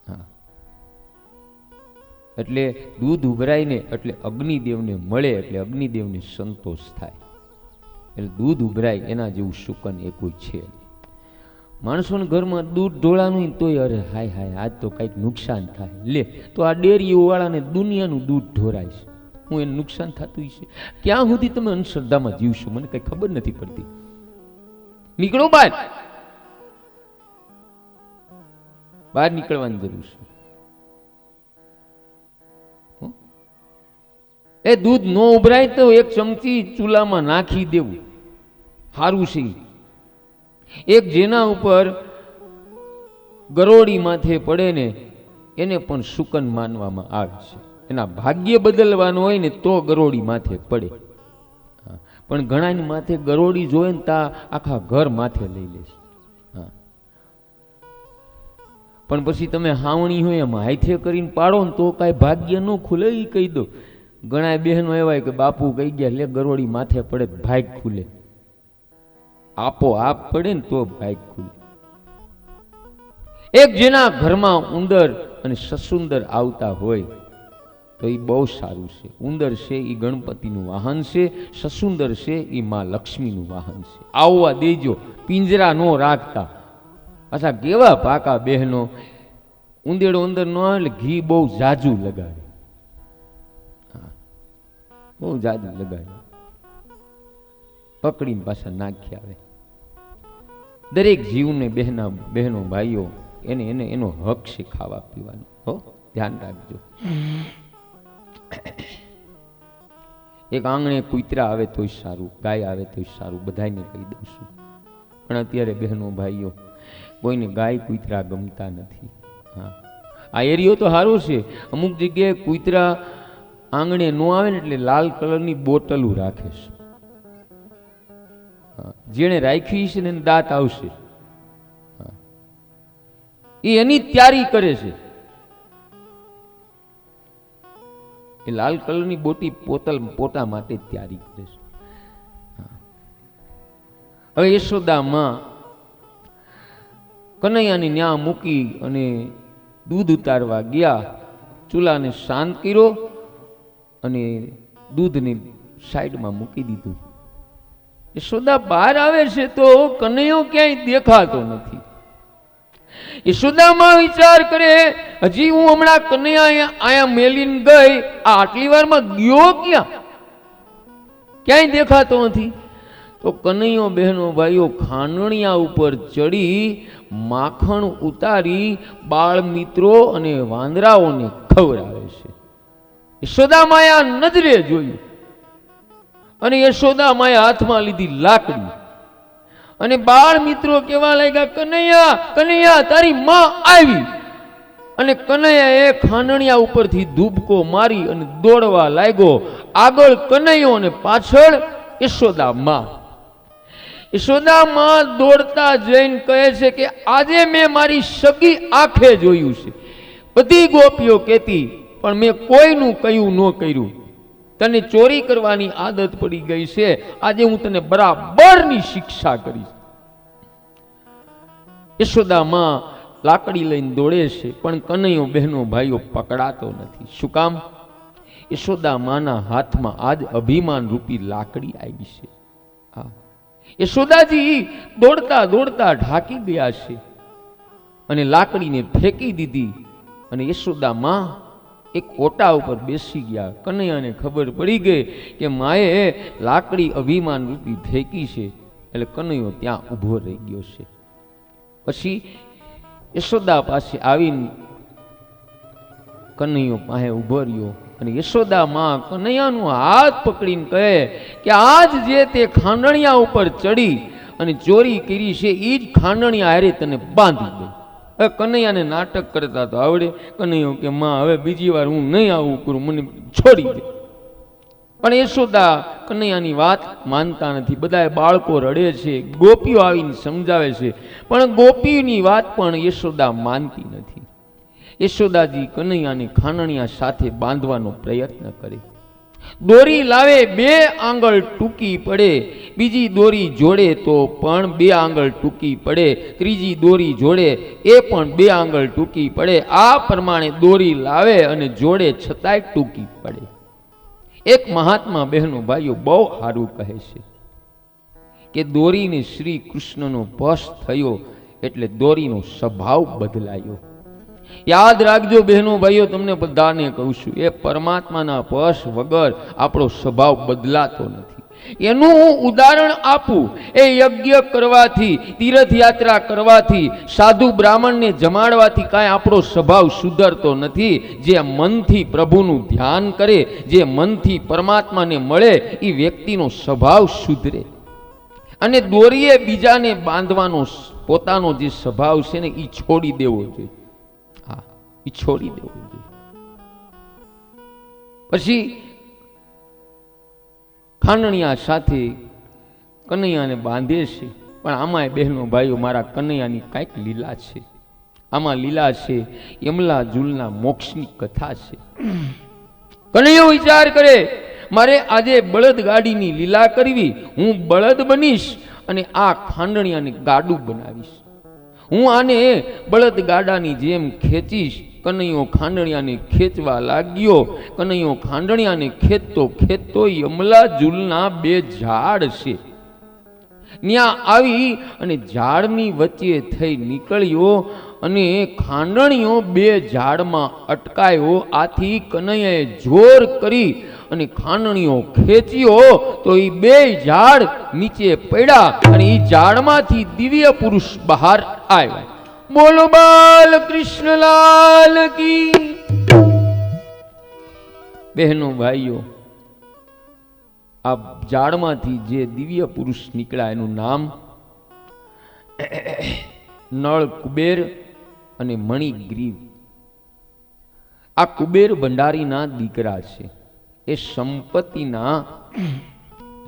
હા, એટલે દૂધ ઉભરાય ને એટલે અગ્નિદેવને મળે, એટલે અગ્નિદેવને સંતોષ થાય. એટલે દૂધ ઉભરાય એના જેવું શુકન એ કોઈ છે. માણસોના ઘરમાં દૂધ ઢોળાનું તોય અરે હાય હાય આજ તો કંઈક નુકસાન થાય, લે તો આ ડેરીઓ વાળાને દુનિયાનું દૂધ ઢોરાય છે, હું એને નુકસાન થતું છે. ક્યાં સુધી તમે અંધશ્રદ્ધામાં જીવશો મને કઈ ખબર નથી પડતી. નીકળો બહાર, બહાર નીકળવાની જરૂર છે. એ દૂધ ન ઉભરાય તો એક ચમચી ચૂલામાં નાખી દેવું સારું છે. એક જેના ઉપર ગરોળી માથે પડે ને એને પણ શુકન માનવામાં આવે છે. એના ભાગ્ય બદલવાનું હોય ને તો ગરોળી માથે પડે, પણ ઘણાની માથે ગરોળી જોયે ને તા આખા ઘર માથે લઈ લે છે. પણ પછી તમે હાવણી હોય એમ હાથે કરીને પાડો ને તો કાંઈ ભાગ્ય ન ખુલે. એ કહી દો, ઘણા બહેનો એવાય કે બાપુ કહી ગયા લે ગરોળી માથે પડે ભાગ ખુલે, આપો આપ પડે ને તો ભાગ ખુલે. એક જેના ઘરમાં ઉંદર અને સસુંદર આવતા હોય તો એ બહુ સારું છે. ઉંદર છે એ ગણપતિનું વાહન છે, સસુંદર છે એ માં લક્ષ્મીનું વાહન છે. આવવા દેજો, પિંજરા નો રાખતા. પાછા કેવા પાકા બહેનો, ઉંદેડો અંદર ન આવે એટલે ઘી બહુ જાજુ લગાડે, બહુ જાજુ લગાડે, પકડીને પાછા નાખી આવે. દરેક જીવને બહેનો ભાઈઓ એને એને એનો હક છે ખાવા પીવાનો. હો, ધ્યાન રાખજો. એક આંગણે કૂતરા આવે તોય સારું, ગાય આવે તોય સારું, બધાને કહી દઉં છું. પણ અત્યારે બહેનો ભાઈઓ કોઈને ગાય કૂતરા ગમતા નથી. હા, આ એરિયો તો સારો છે. અમુક જગ્યાએ કૂતરા આંગણે ન આવે ને એટલે લાલ કલરની બોટલું રાખે છે. જેણે રાખી છે ને દાંત આવશે, એ એની તૈયારી કરે છે. એ લાલ કલરની બોટી પોતા માટે તૈયારી કરે છે. હવે યશોદામાં કનૈયાની ન્યા મૂકી અને દૂધ ઉતારવા ગયા, ચૂલાને શાંત કર્યો અને દૂધને સાઈડમાં મૂકી દીધું. યશોદા બહાર આવે છે તો કનૈયો ક્યાંય દેખાતો નથી. યશોદામાં વિચાર કરે હજી હું હમણાં કનૈયા આયા મેલીને ગઈ, આટલી વારમાં ગયો ક્યાં, ક્યાંય દેખાતો નથી. તો કનૈયો બહેનો ભાઈઓ ખાંડણિયા ઉપર ચડી માખણ ઉતારી બાળ મિત્રો અને વાંદરાઓને ખવડાવે છે. યશોદા માયા નજરે જોયું અને યશોદા માયા હાથમાં લીધી લાકડી અને બાળ મિત્રો કેવા લાગ્યા, કનૈયા કનૈયા તારી માં આવી. અને કનૈયા એ ખાંડણિયા ઉપરથી ધૂબકો મારી અને દોડવા લાગ્યો. આગળ કનૈયો અને પાછળ યશોદા માં. યશોદા માં દોડતા જઈને કહે છે કે આજે મેં મારી સગી આંખે જોયું છે. બધી ગોપીઓ કહેતી પણ મેં કોઈનું કયું ન કર્યું. તને ચોરી કરવાની આદત પડી ગઈ છે, આજે હું તને બરાબરની શિક્ષા કરીશ. યશોદા માં લાકડી લઈને દોડે છે પણ કનૈયો બહેનો ભાઈઓ પકડાતો નથી. શું કામ? યશોદા માના હાથમાં આજ અભિમાન રૂપી લાકડી આવી છે. હા, યશોદાજી દોડતા દોડતા ઢાકી ગયા છે અને લાકડીને ફેંકી દીધી અને યશોદા માં એક ઓટા ઉપર બેસી ગયા. કનૈયાને ખબર પડી ગઈ કે માએ લાકડી અભિમાન રૂપી ફેંકી છે, એટલે કનૈયો ત્યાં ઊભો રહી ગયો છે. પછી યશોદા પાસે આવીને કનૈયો પાસે ઊભો રહ્યો અને યશોદા માં કનૈયાનું હાથ પકડીને કહે કે આજ જે તે ખાંડણિયા ઉપર ચડી અને ચોરી કરી છે એ જ ખાંડણિયા હારે તને બાંધી દે. હવે કનૈયાને નાટક કરતા તો આવડે. કનૈયો કે માં હવે બીજી વાર હું નહીં આવું કરું, મને છોડી દે. પણ યશોદા કનૈયાની વાત માનતા નથી. બધા બાળકો રડે છે, ગોપીઓ આવીને સમજાવે છે, પણ ગોપીની વાત પણ યશોદા માનતી નથી. યશોદાજી કનૈયાને ખાંડણિયા સાથે બાંધવાનો પ્રયત્ન કરે. દોરી લાવે 2 આંગળ ટૂંકી પડે, બીજી દોરી જોડે તો પણ 2 આંગળ ટૂંકી પડે, ત્રીજી દોરી જોડે એ પણ 2 આંગળ ટૂંકી પડે. આ પ્રમાણે દોરી લાવે અને જોડે છતાંય ટૂંકી પડે. એક મહાત્મા બહેનો ભાઈઓ બહુ સારું કહે છે કે દોરીને શ્રી કૃષ્ણનો વશ થયો એટલે દોરીનો સ્વભાવ બદલાયો. યાદ રાખજો બહેનો ભાઈઓ, તમને બધાને કહું છું, એ પરમાત્માના વશ વગર આપણો સ્વભાવ બદલાતો નથી. એનું હું ઉદાહરણ આપું. એ યજ્ઞ કરવાથી, તીર્થયાત્રા કરવાથી, સાધુ બ્રાહ્મણને જમાડવાથી કાંઈ આપણો સ્વભાવ સુધરતો નથી. જે મનથી પ્રભુનું ધ્યાન કરે, જે મનથી પરમાત્માને મળે, એ વ્યક્તિનો સ્વભાવ સુધરે. અને દોરીએ બીજાને બાંધવાનો પોતાનો જે સ્વભાવ છે ને, એ છોડી દેવો જોઈએ. હા, એ છોડી દેવો જોઈએ. પછી ખાંડણિયા સાથે કનૈયાને બાંધે છે. પણ આમાંય બહેનો ભાઈઓ, મારા કનૈયાની કાંઈક લીલા છે. આમાં લીલા છે યમલા જુલના મોક્ષની કથા છે. કનૈયો વિચાર કરે, મારે આજે બળદ ગાડીની લીલા કરવી. હું બળદ બનીશ અને આ ખાંડણિયાને ગાડું બનાવીશ. હું આને બળદ ગાડાની જેમ ખેંચીશ. કનૈયો ખાંડણિયાને ખેંચવા લાગ્યો. કનૈયો ખાંડણિયાને ખેંચતો ખેંચતો યમલા જુલના 2 ઝાડ છે ત્યાં આવી અને ઝાડની વચ્ચે થઈ નીકળ્યો અને ખાંડણિયો 2 ઝાડમાં અટકાયો. આથી કનૈયાએ જોર કરી અને ખાંડણિયો ખેંચ્યો તો એ 2 ઝાડ નીચે પડ્યા અને એ ઝાડમાંથી દિવ્ય પુરુષ બહાર આવ્યા. બોલો બાલ કૃષ્ણલાલ કી. બહેનો ભાઈઓ, આ ઝાડમાંથી જે દિવ્ય પુરુષ નીકળ્યા એનું નામ નળ કુબેર અને મણિગ્રીવ. આ કુબેર ભંડારીના દીકરા છે. એ સંપત્તિના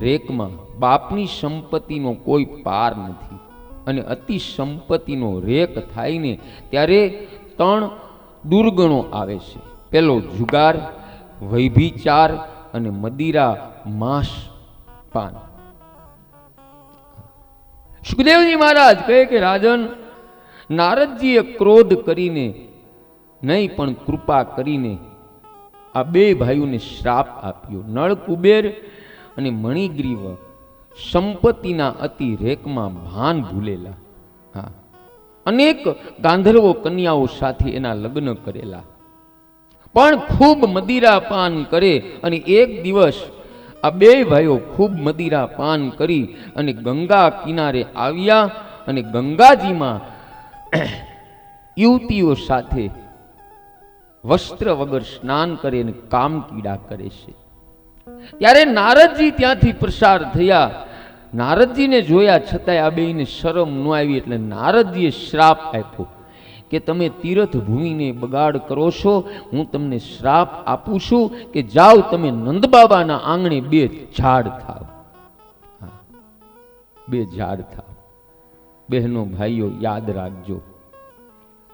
રેકમાં, બાપની સંપત્તિનો કોઈ પાર નથી. અને અતિ સંપત્તિનો રેક થાય ને ત્યારે 3 દુર્ગણો આવે છે. પેલો જુગાર, વૈભિચાર અને મદિરા માંસ પાન. સુખદેવજી મહારાજ કહે કે રાજન, નારદજીએ ક્રોધ કરીને નહીં પણ કૃપા કરીને આ 2 ભાઈઓને શ્રાપ આપ્યો. નળ કુબેર અને મણિગ્રીવ સંપત્તિના અતિ રેકમાં ભાન ભૂલેલા. હા, અનેક ગાંધર્વો કન્યાઓ સાથે એના લગ્ન કરેલા, પણ ખૂબ મદિરા પાન કરે. અને એક દિવસ આ 2 ભાઈઓ ખૂબ મદિરા પાન કરી અને ગંગા કિનારે આવ્યા અને ગંગાજીમાં યુવતીઓ સાથે વસ્ત્ર વગર સ્નાન કરે અને કામ કીડા કરે છે. ત્યારે નારદજી ત્યાંથી પ્રસાર થયા. નારદજીને જોયા છતાંય આ 2ને શરમ ન આવી એટલે નારદજીએ શ્રાપ આપ્યો કે તમે તીર્થ ભૂમિને બગાડ કરો છો. હું તમને શ્રાપ આપું છું કે જાઓ તમે નંદબાબાના આંગણે 2 ઝાડ થાવ. 2 ઝાડ થાવ. બહેનો ભાઈઓ, યાદ રાખજો,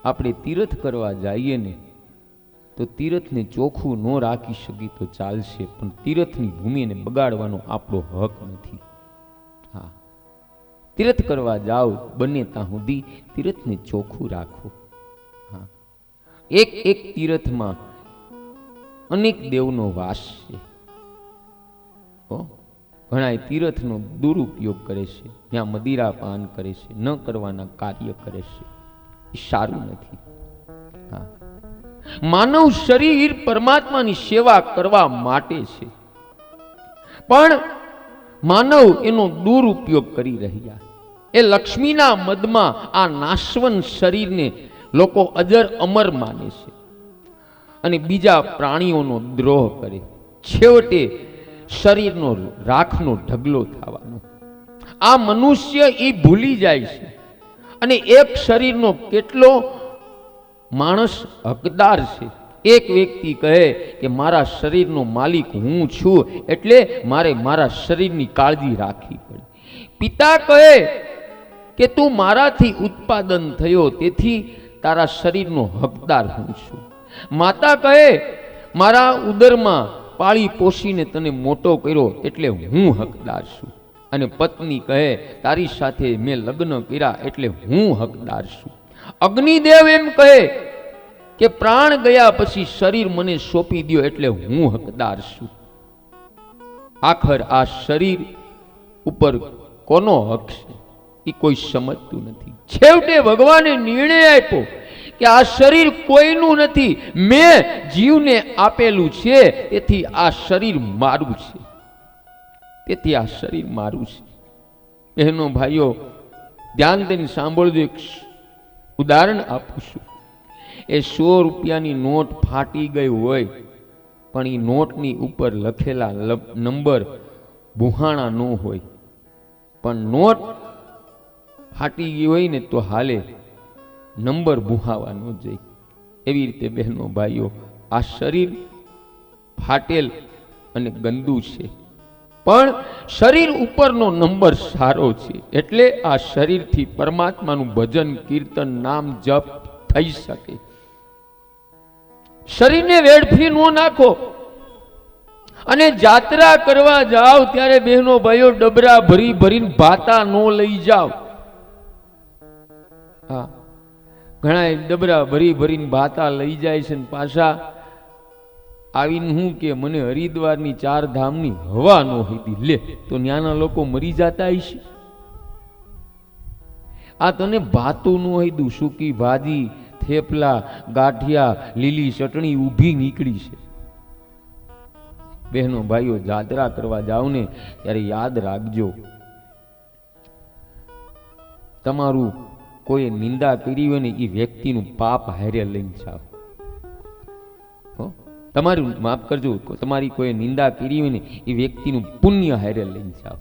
આપણે તીર્થ કરવા જઈએ ને તો તીર્થને ચોખ્ખું ન રાખી શકી તો ચાલશે, પણ તીર્થની ભૂમિને બગાડવાનો આપણો હક નથી. હા, તીર્થ કરવા જાઓ બને ત્યાં સુધી તીર્થને ચોખ્ખું રાખો. હા, એક તીર્થમાં અનેક દેવનો વાસ છે. ઘણા તીર્થનો દુરુપયોગ કરે છે, ત્યાં મદિરા પાન કરે છે, ન કરવાના કાર્ય કરે છે. એ સારું નથી. હા, માનવ શરીર પરમાત્માની સેવા કરવા માટે છે, પણ માનવ એનો દુરુપયોગ કરી રહ્યા. એ લક્ષ્મીના મદમાં આ નાશવંત શરીરને લોકો અજર અમર માને છે અને બીજા પ્રાણીઓનો દ્રોહ કરે. છેવટે શરીરનો રાખનો ઢગલો થવાનો. આ મનુષ્ય એ ભૂલી જાય છે અને એક શરીરનો કેટલો માણસ હકદાર છે. એક વ્યક્તિ કહે કે મારા શરીરનો માલિક હું છું, એટલે મારે મારા શરીરની કાળજી રાખવી પડે. પિતા કહે કે તું મારાથી ઉત્પાદન થયો, તેથી તારા શરીરનો હકદાર હું છું. માતા કહે મારા ઉદરમાં પાળી પોષીને તને મોટો કર્યો એટલે હું હકદાર છું. અને પત્ની કહે તારી સાથે મેં લગ્ન કર્યા એટલે હું હકદાર છું. અગ્નિદેવ એમ કહે કે પ્રાણ ગયા પછી શરીર મને સોંપી દો એટલે હું હકદાર છું. આખર આ શરીર ઉપર કોનો હક છે એ કોઈ સમજતું નથી. છેવટે ભગવાને નિર્ણય આપ્યો કે આ શરીર કોઈનું નથી, મેં જીવને આપેલું છે, તેથી આ શરીર મારું છે. તેથી આ શરીર મારું છે. બહેનો ભાઈઓ, ધ્યાન દઈને સાંભળજો. એક ઉદાહરણ આપું છું. એ 100 રૂપિયાની નોટ ફાટી ગઈ હોય, પણ એ નોટની ઉપર લખેલા નંબર બુહાણા ન હોય, પણ નોટ ફાટી ગઈ હોય ને તો હાલે, નંબર બુહાવા ન જાય. એવી રીતે બહેનો ભાઈઓ, આ શરીર ફાટેલ અને ગંદુ છે, પણ શરીર ઉપરનો નંબર સારો છે. એટલે આ શરીરથી પરમાત્માનું ભજન, કીર્તન, નામ, જપ થઈ શકે. શરીરને વેડફી ન નાખો. અને જાત્રા કરવા જાઓ ત્યારે બહેનો ભાઈઓ ડબરા ભરી ભરીને ભાતા ન લઈ જાઓ. હા, ઘણા ડબરા ભરી ભરીને ભાતા લઈ જાય છે ને પાછા આવીને હું કે મને હરિદ્વારની 4 ધામની હવા નો હીધી. લે, તો ન્યાના લોકો મરી જતા હશે. આ તને ભાતું નો હીધું, સૂકી ભાજી, થેપલા, ગાંઠિયા, લીલી ચટણી ઊભી નીકળી છે. બહેનો ભાઈઓ, જાત્રા કરવા જાઓ ને ત્યારે યાદ રાખજો, તમારું કોઈ નિંદા કરી હોય ને એ વ્યક્તિનું પાપ હારે લઈને જાઓ. તમારું માફ કરજો, તમારી કોઈ નિંદા કરી હોય ને એ વ્યક્તિનું પુણ્ય હારે લઈને જાઓ.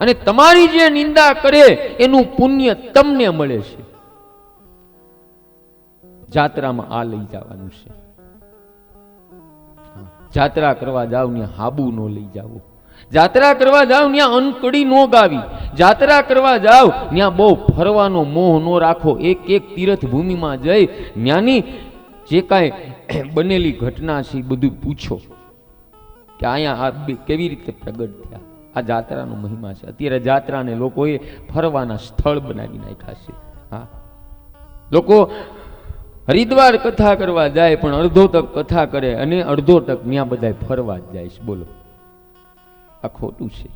અને તમારી જે નિંદા કરે એનું પુણ્ય તમને મળે છે. જાત્રામાં આ લઈ જવાનું છે. જાત્રા કરવા જાવ ત્યાં હાબુ નો લઈ જાવ. જાત્રા કરવા જાવ ત્યાં અનકડી નો ગાવી. જાત્રા કરવા જાવ ત્યાં બહુ ફરવાનો મોહ નો રાખો. એક એક તીર્થ ભૂમિમાં જઈ ત્યાંની જે કાંઈ બનેલી ઘટના છે બધું પૂછો કે અહીંયા આ કેવી રીતે પ્રગટ થયા. આ જાત્રાનો મહિમા છે. અત્યારે જાત્રાને લોકોએ ફરવાના સ્થળ બનાવી નાખ્યા છે. હા, લોકો હરિદ્વાર કથા કરવા જાય પણ અડધો તક કથા કરે અને અડધો તક ત્યાં બધા ફરવા જ જાય છે. બોલો, આ ખોટું છે.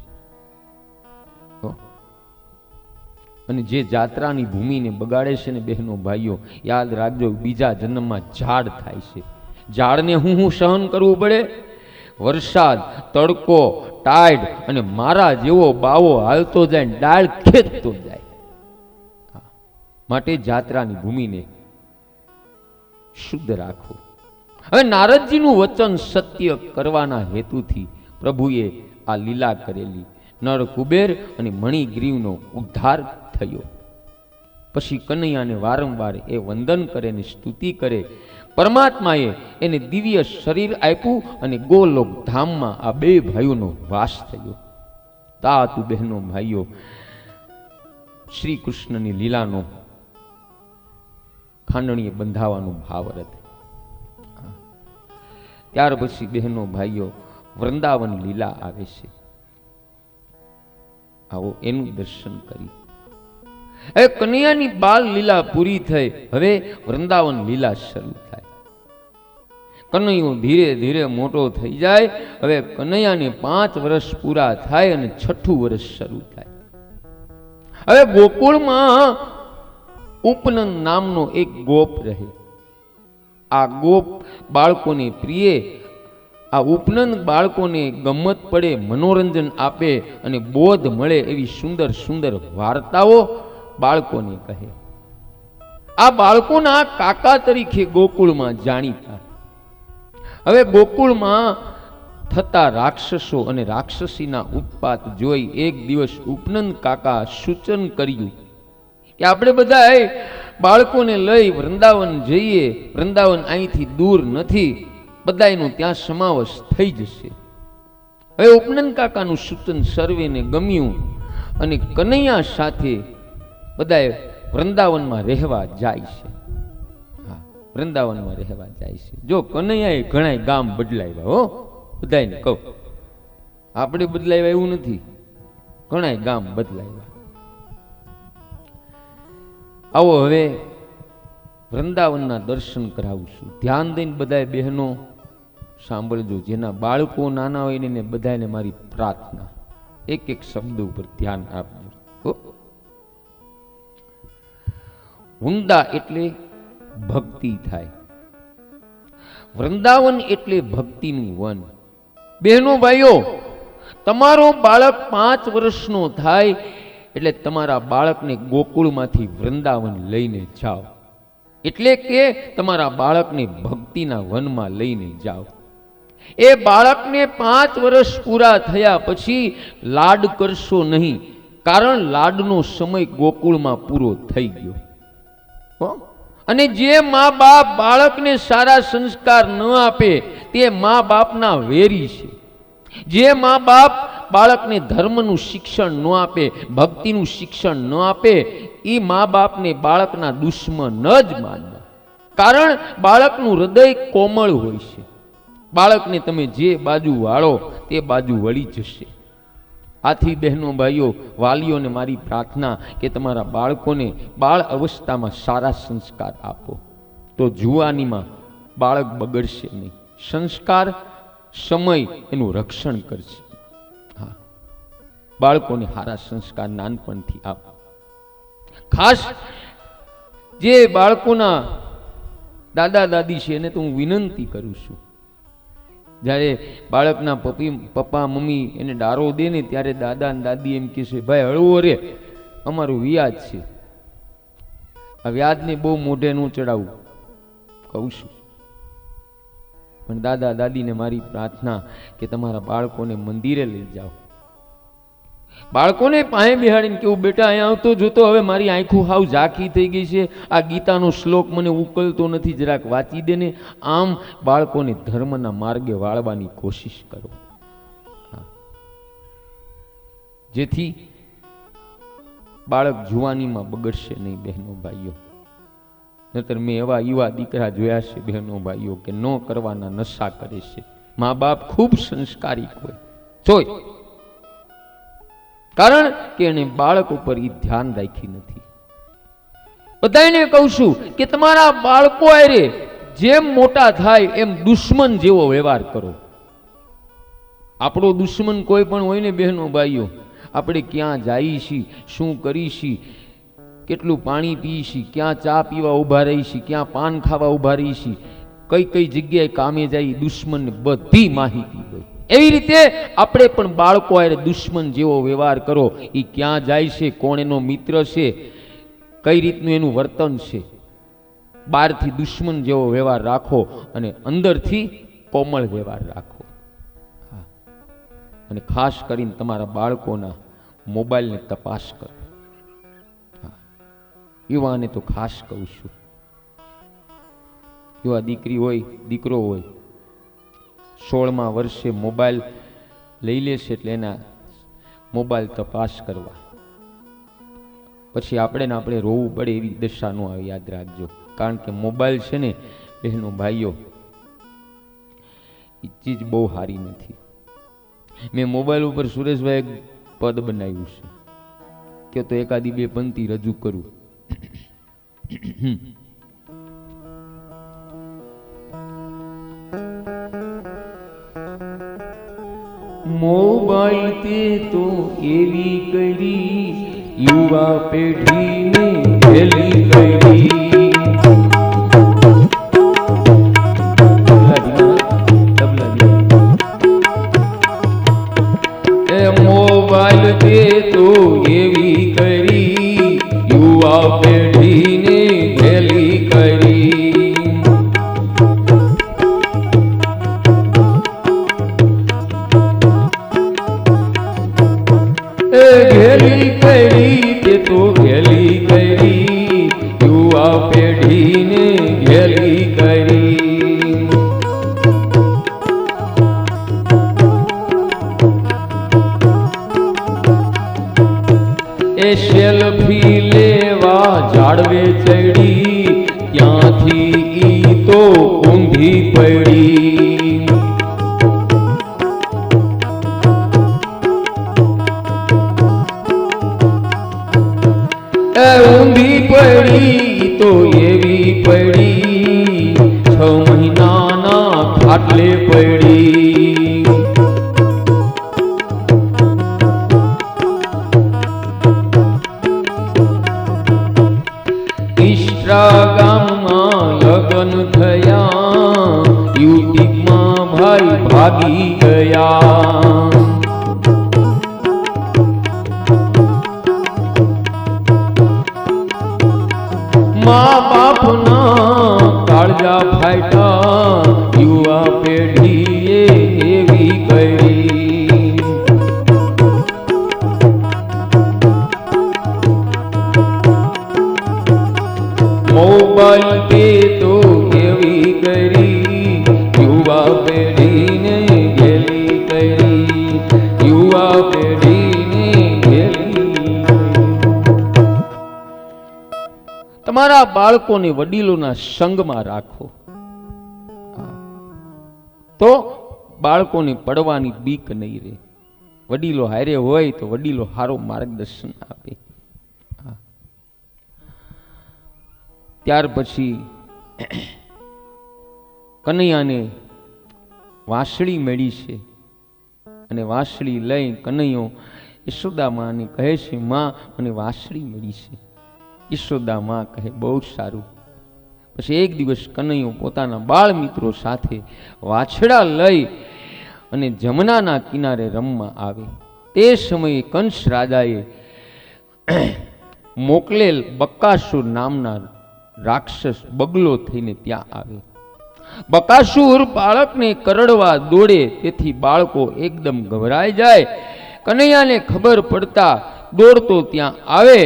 અને જે જાત્રાની ભૂમિને બગાડે છે ને બહેનો ભાઈઓ, યાદ રાખજો, બીજા જન્મમાં ઝાડ થાય છે. ઝાડને હું સહન કરવું પડે? વરસાદ, તડકો, ટાઈડ અને મારા જેવો બાવો હાલતો જાય, ડાળ ખેંચતો જાય. માટે જાત્રાની ભૂમિને શુદ્ધ રાખો. હવે નારદજીનું વચન સત્ય કરવાના હેતુથી પ્રભુએ આ લીલા કરેલી. નળ કુબેર અને મણિગ્રીવનો ઉદ્ધાર થયો. પછી કનૈયાને વારંવાર એ વંદન કરે ને સ્તુતિ કરે. પરમાત્માએ એને દિવ્ય શરીર આપ્યું અને ગોલોક ધામમાં આ 2 ભાઈઓનો વાસ થયો. તા તું બહેનો ભાઈઓ, શ્રી કૃષ્ણની લીલાનો ખાંડણીએ બંધાવાનું ભાવરત. ત્યાર પછી બહેનો ભાઈઓ વૃંદાવન લીલા આવે છે. આવો એનું દર્શન કરી. એ કનૈયાની બાલ લીલા પૂરી થઈ. હવે વૃંદાવન લીલા શરૂ થાય. કનૈયો ધીરે ધીરે મોટો થઈ જાય. હવે કનૈયાને 5 વર્ષ પૂરા થાય અને 6ઠું વર્ષ શરૂ થાય. હવે ગોકુળમાં ઉપનંદ નામનો એક ગોપ રહે. આ ગોપ બાળકોને પ્રિય. આ ઉપનંદ બાળકોને ગમત પડે, મનોરંજન આપે અને બોધ મળે એવી સુંદર સુંદર વાર્તાઓ બાળકોને કહે. આ બાળકોના કાકા તરીકે ગોકુળમાં જાણીતા. હવે ગોકુળમાં થતા રાક્ષસો અને રાક્ષસીના ઉત્પાત જોઈ એક દિવસ ઉપનંદ કાકા સૂચન કર્યું કે આપણે બધા બાળકોને લઈ વૃંદાવન જઈએ. વૃંદાવન અહીંથી દૂર નથી, બધાયનો ત્યાં સમાવેશ થઈ જશે. હવે ઉપનંદ કાકાનું સૂચન સર્વેને ગમ્યું અને કનૈયા સાથે બધાએ વૃંદાવનમાં રહેવા જાય છે. હા, વૃંદાવનમાં રહેવા જાય છે. જો કનૈયાએ ઘણા ગામ બદલાવ્યા. હો, બધાને કહું, આપણે બદલાવ્યા એવું નથી, ઘણા ગામ બદલાવ્યા. આવો હવે વૃંદાવનના દર્શન કરાવું. ધ્યાન દઈને બધા બહેનો સાંભળજો, જેના બાળકો નાના હોય ને બધાને મારી પ્રાર્થના, એક એક શબ્દ ઉપર ધ્યાન આપજો. વૃંદા એટલે ભક્તિ થાય, વૃંદાવન એટલે ભક્તિનું વન. બહેનો ભાઈઓ, તમારો બાળક 5 વર્ષનો થાય એટલે તમારા બાળકને ગોકુળમાંથી વૃંદાવન લઈને જાઓ. એટલે કે તમારા બાળકને ભક્તિના વનમાં લઈને જાઓ. એ બાળકને 5 વર્ષ પૂરા થયા પછી લાડ કરશો નહીં, કારણ લાડનો સમય ગોકુળમાં પૂરો થઈ ગયો. અને જે મા બાપ બાળકને સારા સંસ્કાર ન આપે તે મા બાપના વેરી છે. જે મા બાપ બાળકને ધર્મનું શિક્ષણ ન આપે, ભક્તિનું શિક્ષણ ન આપે, એ મા બાપને બાળકના દુશ્મન જ માનવા. કારણ બાળકનું હૃદય કોમળ હોય છે. બાળકને તમે જે બાજુ વાળો તે બાજુ વળી જશે. આથી બહેનો ભાઈઓ, વાલીઓને મારી પ્રાર્થના કે તમારા બાળકોને બાળ અવસ્થામાં સારા સંસ્કાર આપો, તો જુવાનીમાં બાળક બગડશે નહીં. સંસ્કાર સમય એનું રક્ષણ કરશે. હા, બાળકોને સારા સંસ્કાર નાનપણથી આપો. ખાસ જે બાળકોના દાદા દાદી છે એને તો હું વિનંતી કરું છું, જ્યારે બાળકના પપ્પા મમ્મી એને ડારો દે ને ત્યારે દાદા અને દાદી એમ કહે છે, ભાઈ હળવો રે, અમારું વ્યાજ છે, આ વ્યાજને બહુ મોઢે ન ચડાવવું, કહું છું. પણ દાદા દાદીને મારી પ્રાર્થના કે તમારા બાળકોને મંદિરે લઈ જાઓ. બાળકોને પાસે બિહાડીને કેવું, બેટા અહીંયા આવતો જોતો, હવે મારી આંખો હાવ ઝાંખી થઈ ગઈ છે, આ ગીતાનો શ્લોક મને ઉકલતો નથી, જરાક વાંચી દે ને. આમ બાળકોને ધર્મના માર્ગે વાળવાની કોશિશ કરો, જેથી બાળક જુવાનીમાં બગડશે નહીં. બહેનો ભાઈઓ, નહીતર મેં એવા યુવા દીકરા જોયા છે બહેનો ભાઈઓ કે ન કરવાના નશા કરે છે. મા બાપ ખૂબ સંસ્કારી હોય જોઈ, કારણ કે એને બાળક ઉપર એ ધ્યાન રાખી નથી. બધાને કહું છું કે તમારા બાળકો આરે જેમ મોટા થાય એમ દુશ્મન જેવો વ્યવહાર કરો. આપણો દુશ્મન કોઈ પણ હોય ને બહેનો ભાઈઓ, આપણે ક્યાં જઈએ છીએ, શું કરીએ છીએ, કેટલું પાણી પીએ છીએ, ક્યાં ચા પીવા ઊભા રહીએ છીએ, ક્યાં પાન ખાવા ઊભા રહીએ છીએ, કઈ કઈ જગ્યાએ કામે જાય, દુશ્મનને બધી માહિતી હોય. એવી રીતે આપણે પણ બાળકો આરે દુશ્મન જેવો વ્યવહાર કરો. એ ક્યાં જાય છે, કોણ એનો મિત્ર છે, કઈ રીતનું એનું વર્તન છે. બહારથી દુશ્મન જેવો વ્યવહાર રાખો અને અંદરથી કોમળ વ્યવહાર રાખો. અને ખાસ કરીને તમારા બાળકોના મોબાઈલને તપાસ કરો. યુવાને તો ખાસ કહું છું, યુવા દીકરી હોય દીકરો હોય, 16મા વર્ષે મોબાઈલ લઈ લેશે એટલે એના મોબાઈલ તપાસ કરવા. પછી આપણે રોવું પડે એવી દશા ન આવે, યાદ રાખજો. કારણ કે મોબાઈલ છે ને બહેનો ભાઈઓ, એ ચીજ બહુ સારી નથી. મેં મોબાઈલ ઉપર સુરેશભાઈ એક પદ બનાવ્યું છે કે તો એકાદી 2 પંક્તિ રજૂ કરું. મોબાઈલ તે તો એવી કરી યુવા પેઢીને હેલી કરી. મોબાઈલ તે તો એવી કરી યુવા પેઢીને હેલી કરી. ઘેલી કરી તે તો ઘેલી કરી યુવા પેઢીને ઘેલી કરી. એ સેલ્ફી લેવા ઝાડવે ચડી, ત્યાંથી ઈ તો ઊંધી પડી. તો એવી પડી 6 મહિનાના ખાટલે પડી. ઈષ્ટ્રા ગામમાં લગ્ન થયા, યુટિકમાં ભાઈ ભાગી ગયા. મા બાપના કાળજા ફાટ્યા, યુવા પેઢીએ એવી કરી. મોબાઈલ તે તો એવી કરી, યુવા પેઢીને ગેલી કરી, યુવા પેઢીને ગેલી. તમારા બાળકોને વડીલોના સંગમાં રાખો, તો બાળકોને પડવાની બીક નહીં રહે. વડીલો હારે હોય તો વડીલો સારો માર્ગદર્શન આપે. ત્યાર પછી કનૈયાને વાંસળી મળી છે, અને વાંસળી લઈ કનૈયો યશોદામાને કહે છે, માં મને વાંસળી મળી છે. યશોદામા કહે બહુ સારું. પછી એક દિવસ કનૈયો પોતાના બાળ મિત્રો સાથે વાછડા લઈ અને જમનાના કિનારે રમવા આવે. તે સમયે કંસ રાજાએ મોકલેલ બકાસુર નામના રાક્ષસ બગલો થઈને ત્યાં આવે. બકાસુર બાળકને કરડવા દોડે, તેથી બાળકો એકદમ ગભરાઈ જાય. કનૈયાને ખબર પડતા દોડતો ત્યાં આવે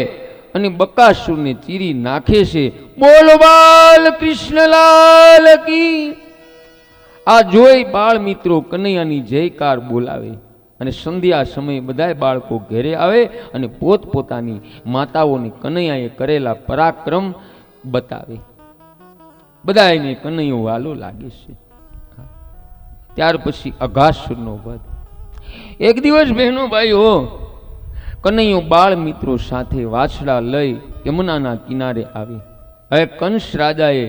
અને બકાસુરને ચીરી નાખે છે. બોલ બાલ કૃષ્ણલાલ કી. આ જોઈ બાળ મિત્રો કનૈયાની જયકાર બોલાવે, અને સંધ્યા સમયે બધાય બાળકો ઘેરે આવે અને પોતપોતાની માતાઓને કનૈયાએ કરેલા પરાક્રમ બતાવે. બધાને કનૈયો વાલો લાગે છે. ત્યાર પછી અઘાસુરનો વધ. એક દિવસ બહેનો ભાઈઓ, કનૈયો બાળ મિત્રો સાથે વાછડા લઈ યમુનાના કિનારે આવે. હવે કંસ રાજાએ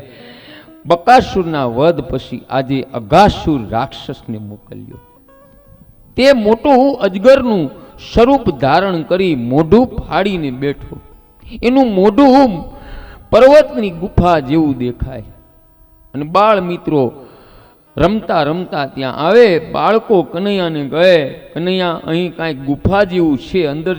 બકાસુરના વધ પછી આજે અઘાસુર રાક્ષસને મોકલ્યો. તે મોટું અજગરનું સ્વરૂપ ધારણ કરી મોઢું ફાડીને બેઠો. એનું મોઢું પર્વતની ગુફા જેવું દેખાય. અને બાળ મિત્રો રમતા રમતા ત્યાં આવે. બાળકો કનૈયાને કહે, કનૈયા અહીં કાંઈક ગુફા જેવું છે, અંદર